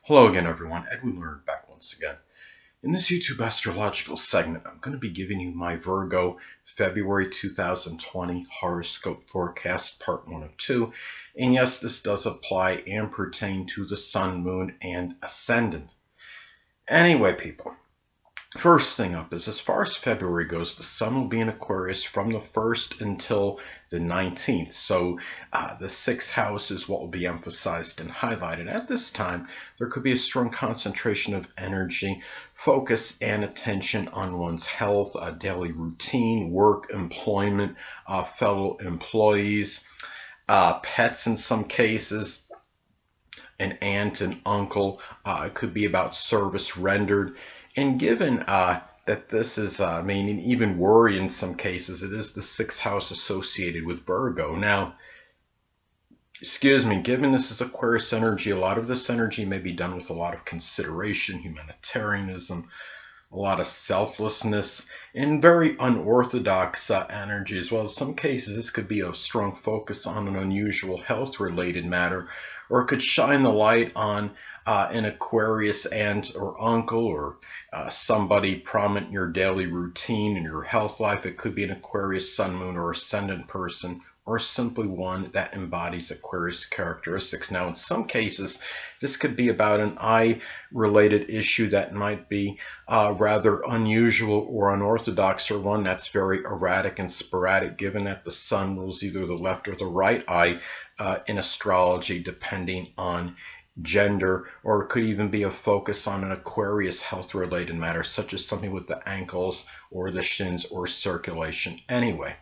Hello again, everyone. Edwin Learnard back once again. In this YouTube astrological segment, I'm going to be giving you my Virgo February 2020 horoscope forecast, part 1 of 2. And yes, this does apply and pertain to the sun, moon, and ascendant. Anyway, people, first thing up is as far as February goes, the sun will be in Aquarius from the 1st until the 19th. So the 6th house is what will be emphasized and highlighted. At this time, there could be a strong concentration of energy, focus, and attention on one's health, daily routine, work, employment, fellow employees, pets in some cases, an aunt, an uncle. It could be about service rendered. And given that this is, even worry in some cases, it is the 6th house associated with Virgo. Now, given this is Aquarius energy, a lot of this energy may be done with a lot of consideration, humanitarianism, a lot of selflessness, and very unorthodox energy as well. In some cases, this could be a strong focus on an unusual health-related matter, or it could shine the light on an Aquarius aunt or uncle, or somebody prominent in your daily routine and your health life. It could be an Aquarius sun, moon, or ascendant person, or simply one that embodies Aquarius characteristics. Now, in some cases, this could be about an eye-related issue that might be rather unusual or unorthodox, or one that's very erratic and sporadic, given that the sun rules either the left or the right eye in astrology, depending on gender, or it could even be a focus on an Aquarius health-related matter, such as something with the ankles or the shins or circulation. Anyway,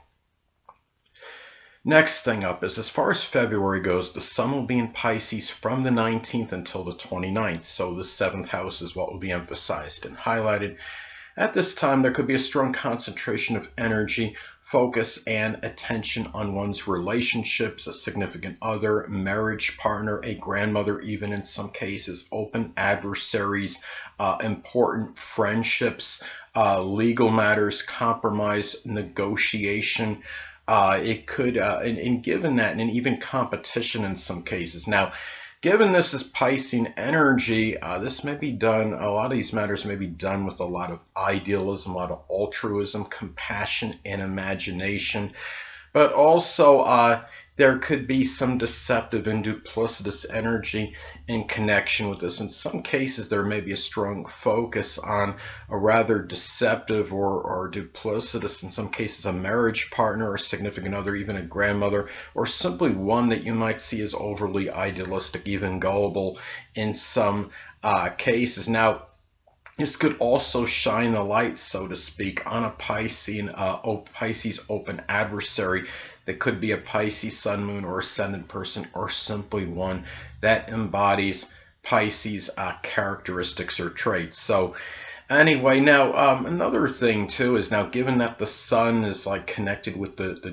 next thing up is as far as February goes, the sun will be in Pisces from the 19th until the 29th. So the 7th house is what will be emphasized and highlighted. At this time, there could be a strong concentration of energy, focus, and attention on one's relationships, a significant other, marriage partner, a grandmother, even in some cases, open adversaries, important friendships, legal matters, compromise, negotiation. It could, and given that, and even competition in some cases. Now, given this is Piscean energy, this may be done, a lot of these matters may be done with a lot of idealism, a lot of altruism, compassion, and imagination. But also, there could be some deceptive and duplicitous energy in connection with this. In some cases, there may be a strong focus on a rather deceptive or duplicitous, in some cases, a marriage partner or significant other, even a grandmother, or simply one that you might see as overly idealistic, even gullible in some cases. Now, this could also shine the light, so to speak, on a Pisces open adversary that could be a Pisces sun, moon, or ascendant person, or simply one that embodies Pisces characteristics or traits. So anyway, now another thing too is, now given that the sun is like connected with the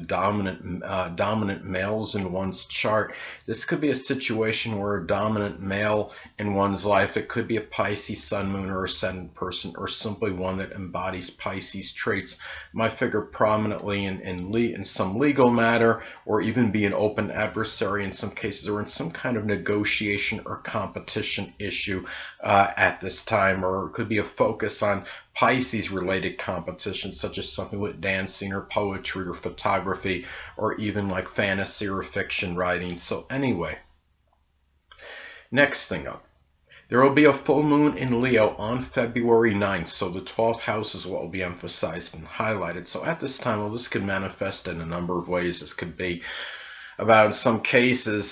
dominant males in one's chart, this could be a situation where a dominant male in one's life, it could be a Pisces sun, moon, or ascendant person, or simply one that embodies Pisces traits, might figure prominently in some legal matter, or even be an open adversary in some cases, or in some kind of negotiation or competition issue at this time. Or it could be a focus on Pisces-related competition, such as something with dancing or poetry or photography, or even like fantasy or fiction writing. So anyway, next thing up, there will be a full moon in Leo on February 9th, so the 12th house is what will be emphasized and highlighted. So at this time, well, this could manifest in a number of ways. This could be about, in some cases,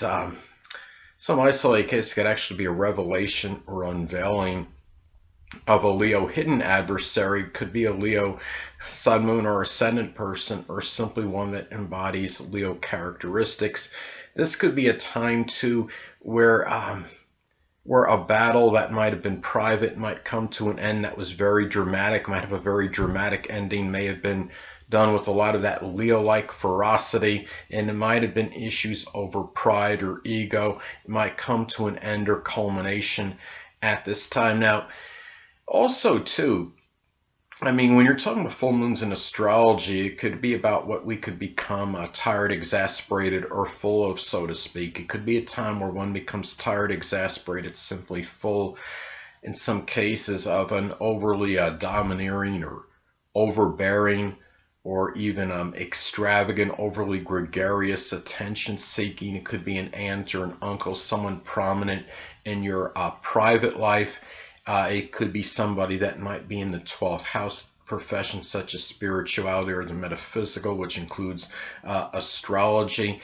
some isolated cases could actually be a revelation or unveiling of a Leo hidden adversary. Could be a Leo sun, moon, or ascendant person, or simply one that embodies Leo characteristics. This could be a time too where a battle that might have been private might come to an end that was very dramatic, might have a very dramatic ending, may have been done with a lot of that Leo-like ferocity, and it might have been issues over pride or ego. It might come to an end or culmination at this time. Now, also too, I mean, when you're talking about full moons in astrology, it could be about what we could become tired, exasperated, or full of, so to speak. It could be a time where one becomes tired, exasperated, simply full, in some cases, of an overly domineering or overbearing or even extravagant, overly gregarious, attention seeking. It could be an aunt or an uncle, someone prominent in your private life. It could be somebody that might be in the 12th house profession, such as spirituality or the metaphysical, which includes astrology.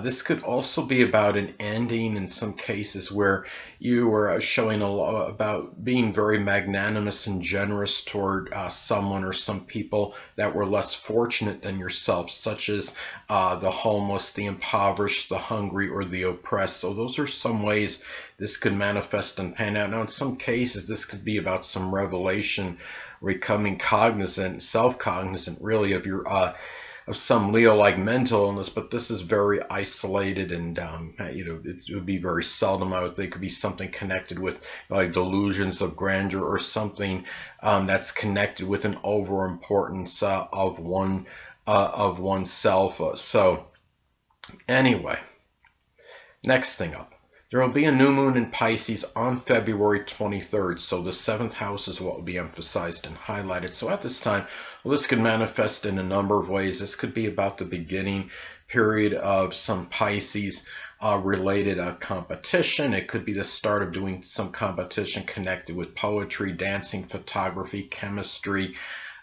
This could also be about an ending in some cases where you are showing a lot about being very magnanimous and generous toward someone or some people that were less fortunate than yourself, such as the homeless, the impoverished, the hungry, or the oppressed. So those are some ways this could manifest and pan out. Now, in some cases, this could be about some revelation, becoming cognizant, self-cognizant, really, of your of some Leo-like mental illness, but this is very isolated and it would be very seldom. I would think it could be something connected with like delusions of grandeur or something that's connected with an overimportance of oneself. So anyway, next thing up. There will be a new moon in Pisces on February 23rd, so the 7th house is what will be emphasized and highlighted. So at this time, well, this could manifest in a number of ways. This could be about the beginning period of some Pisces related competition. It could be the start of doing some competition connected with poetry, dancing, photography, chemistry.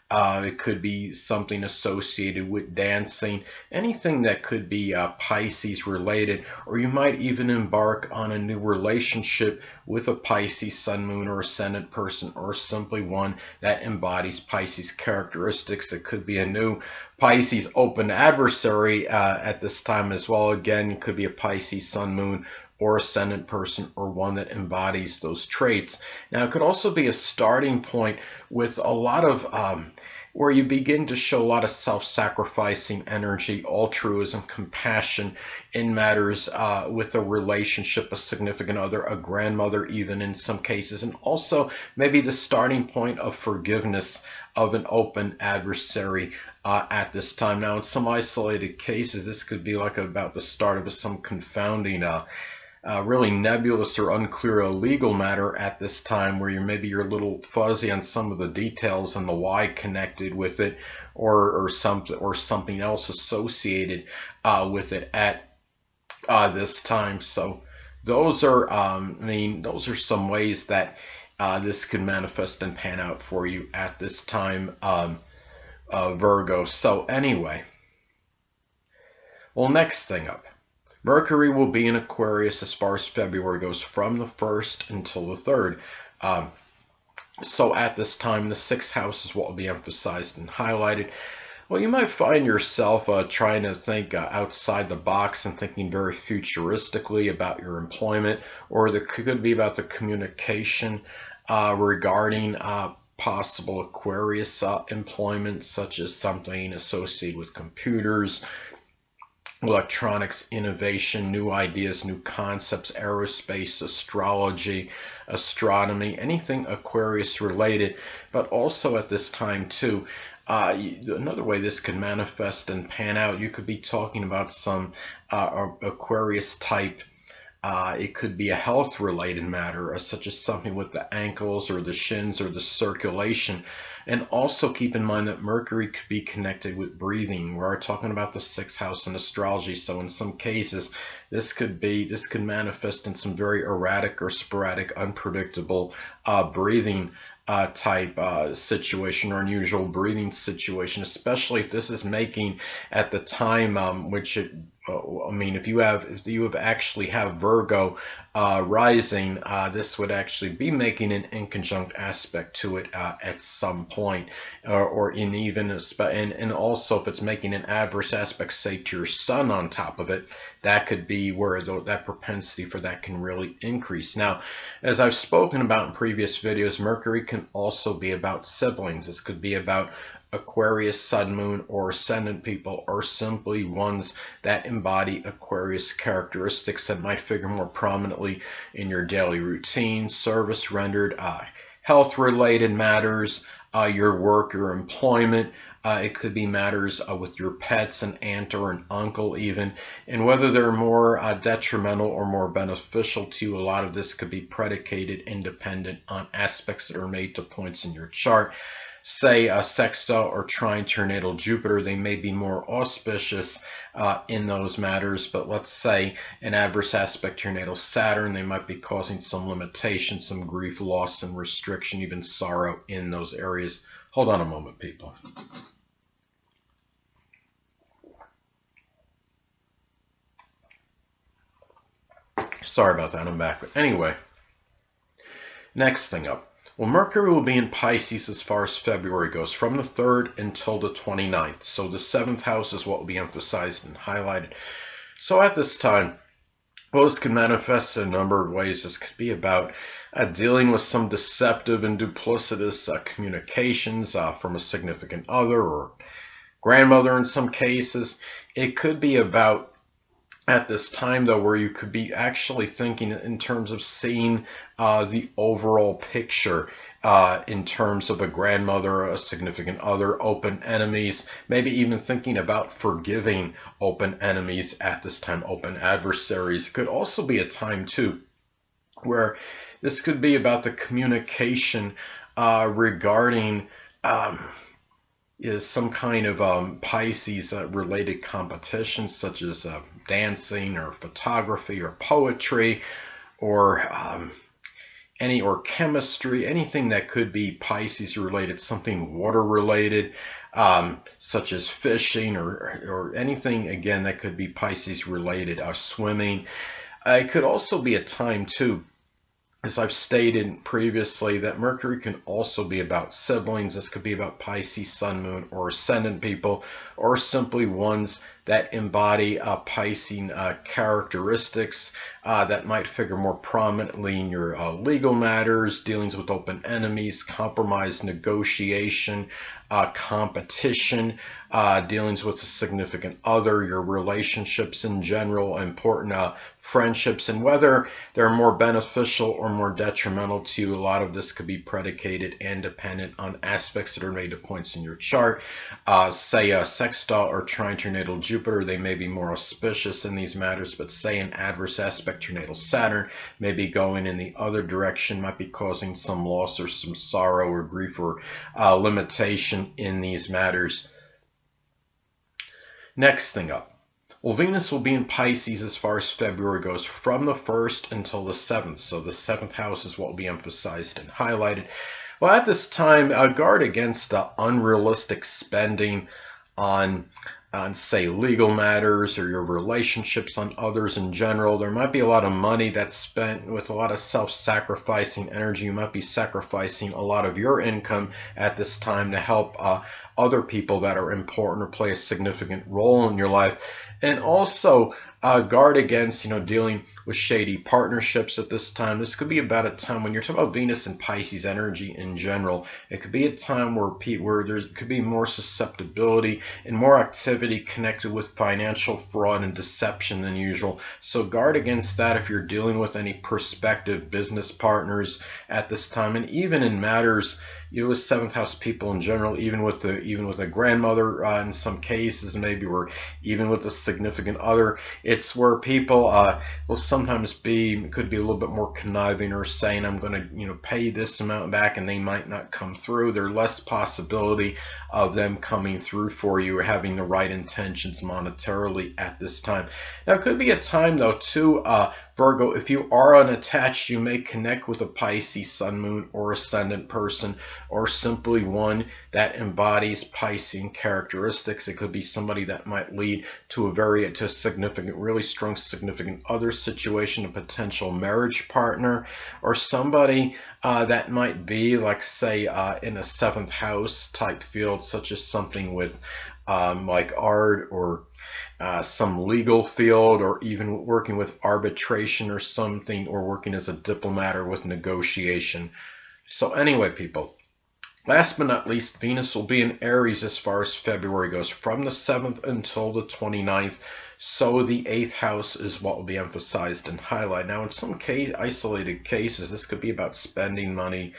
It could be something associated with dancing, anything that could be Pisces related, or you might even embark on a new relationship with a Pisces sun, moon, or ascendant person, or simply one that embodies Pisces characteristics. It could be a new Pisces open adversary at this time as well. Again, it could be a Pisces sun, moon, or ascendant person, or one that embodies those traits. Now, it could also be a starting point with a lot of where you begin to show a lot of self-sacrificing energy, altruism, compassion in matters with a relationship, a significant other, a grandmother even in some cases, and also maybe the starting point of forgiveness of an open adversary at this time. Now, in some isolated cases, this could be like about the start of some confounding really nebulous or unclear legal matter at this time, where you're a little fuzzy on some of the details and the why connected with it, or something else associated with it at this time. So those are those are some ways that this can manifest and pan out for you at this time, Virgo. So anyway, well, next thing up. Mercury will be in Aquarius as far as February goes, from the 1st until the 3rd. So at this time, the 6th house is what will be emphasized and highlighted. Well, you might find yourself trying to think outside the box and thinking very futuristically about your employment, or there could be about the communication regarding possible Aquarius employment, such as something associated with computers, electronics, innovation, new ideas, new concepts, aerospace, astrology, astronomy, anything Aquarius related. But also at this time too, another way this could manifest and pan out, you could be talking about some Aquarius type. It could be a health related matter, such as something with the ankles or the shins or the circulation. And also keep in mind that Mercury could be connected with breathing. We're talking about the 6th house in astrology. So in some cases, this could manifest in some very erratic or sporadic, unpredictable breathing type situation, or unusual breathing situation, especially if this is making at the time which it if you have actually have Virgo rising, this would actually be making an inconjunct aspect to it at some point, or in even and also if it's making an adverse aspect, say to your sun on top of it, that could be where that propensity for that can really increase. Now, as I've spoken about in previous videos, Mercury can also be about siblings. This could be about Aquarius sun, moon, or ascendant people, or simply ones that embody Aquarius characteristics that might figure more prominently in your daily routine, service rendered, health related matters, your work, your employment. It could be matters with your pets, an aunt or an uncle even, and whether they're more detrimental or more beneficial to you. A lot of this could be predicated independent on aspects that are made to points in your chart. Say a sextile or trine to your natal Jupiter, they may be more auspicious in those matters, but let's say an adverse aspect to your natal Saturn, they might be causing some limitation, some grief, loss, and restriction, even sorrow in those areas. Hold on a moment, people. Sorry about that, I'm back. But anyway, next thing up. Well, Mercury will be in Pisces as far as February goes, from the 3rd until the 29th. So the 7th house is what will be emphasized and highlighted. So at this time, well, this can manifest in a number of ways. This could be about dealing with some deceptive and duplicitous communications from a significant other or grandmother in some cases. It could be about at this time, though, where you could be actually thinking in terms of seeing the overall picture in terms of a grandmother, a significant other, open enemies, maybe even thinking about forgiving open enemies at this time, open adversaries. It could also be a time, too, where this could be about the communication regarding is some kind of Pisces related competition, such as dancing or photography or poetry or chemistry, anything that could be Pisces related, something water related, such as fishing or anything again that could be Pisces related, swimming. It could also be a time too, as I've stated previously, that Mercury can also be about siblings. This could be about Pisces, Sun, Moon, or Ascendant people, or simply ones that embody Piscean characteristics that might figure more prominently in your legal matters, dealings with open enemies, compromise, negotiation, competition, dealings with a significant other, your relationships in general, important friendships, and whether they're more beneficial or more detrimental to you. A lot of this could be predicated and dependent on aspects that are made to points in your chart. Say a sextile or trine to your natal Jupiter, they may be more auspicious in these matters, but say an adverse aspect to your natal Saturn may be going in the other direction, might be causing some loss or some sorrow or grief or limitation in these matters. Next thing up. Well, Venus will be in Pisces as far as February goes, from the 1st until the 7th. So the 7th house is what will be emphasized and highlighted. Well, at this time, guard against unrealistic spending on say legal matters or your relationships on others in general. There might be a lot of money that's spent with a lot of self-sacrificing energy. You might be sacrificing a lot of your income at this time to help other people that are important or play a significant role in your life. And also guard against, dealing with shady partnerships at this time. This could be about a time when you're talking about Venus and Pisces energy in general. It could be a time where there could be more susceptibility and more activity connected with financial fraud and deception than usual. So guard against that if you're dealing with any prospective business partners at this time, and even in matters with 7th house people in general, even with a grandmother in some cases, maybe, or even with a significant other. It's where people will sometimes could be a little bit more conniving or saying, I'm going to pay this amount back, and they might not come through. There's less possibility of them coming through for you or having the right intentions monetarily at this time. Now, it could be a time though too, Virgo, if you are unattached, you may connect with a Pisces, Sun, Moon, or Ascendant person, or simply one that embodies Piscean characteristics. It could be somebody that might lead to a significant, really strong significant other situation, a potential marriage partner, or somebody that might be, like, say, in a 7th house type field, such as something with like art or some legal field, or even working with arbitration or something, or working as a diplomat or with negotiation. So anyway, people, last but not least, Venus will be in Aries as far as February goes, from the 7th until the 29th. So the 8th house is what will be emphasized and highlighted. Now, in some isolated cases, this could be about spending money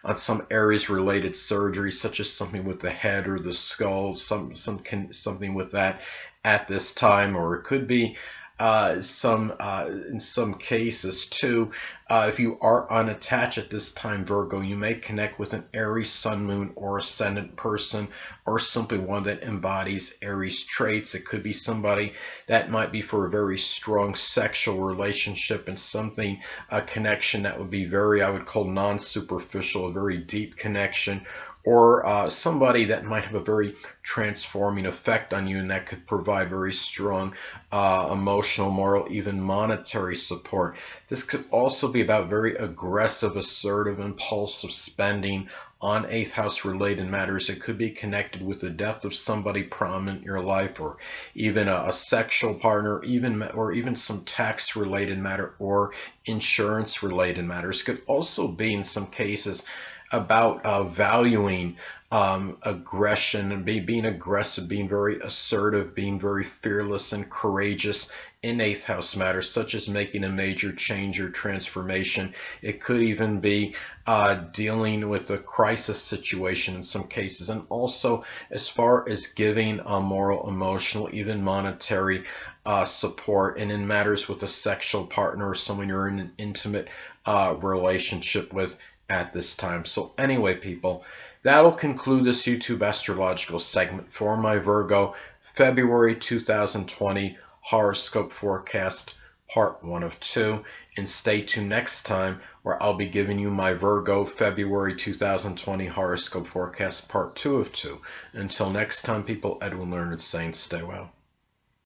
on some Aries related surgery, such as something with the head or the skull, something with that at this time. Or it could be in some cases too, if you are unattached at this time, Virgo, you may connect with an Aries sun, moon, or ascendant person, or simply one that embodies Aries traits. It could be somebody that might be for a very strong sexual relationship, and something, a connection that would be very, I would call non-superficial, a very deep connection, or somebody that might have a very transforming effect on you, and that could provide very strong emotional, moral, even monetary support. This could also be about very aggressive, assertive, impulsive spending on 8th house related matters. It could be connected with the death of somebody prominent in your life, or even a sexual partner, or even some tax related matter or insurance related matters. It could also be in some cases about valuing aggression and being aggressive, being very assertive, being very fearless and courageous in 8th house matters, such as making a major change or transformation. It could even be dealing with a crisis situation in some cases. And also, as far as giving moral, emotional, even monetary support, and in matters with a sexual partner or someone you're in an intimate relationship with at this time. So anyway, people, that'll conclude this YouTube astrological segment for my Virgo February 2020 horoscope forecast, part 1 of 2. And stay tuned next time, where I'll be giving you my Virgo February 2020 horoscope forecast, part 2 of 2. Until next time, people, Edwin Learnard saying stay well.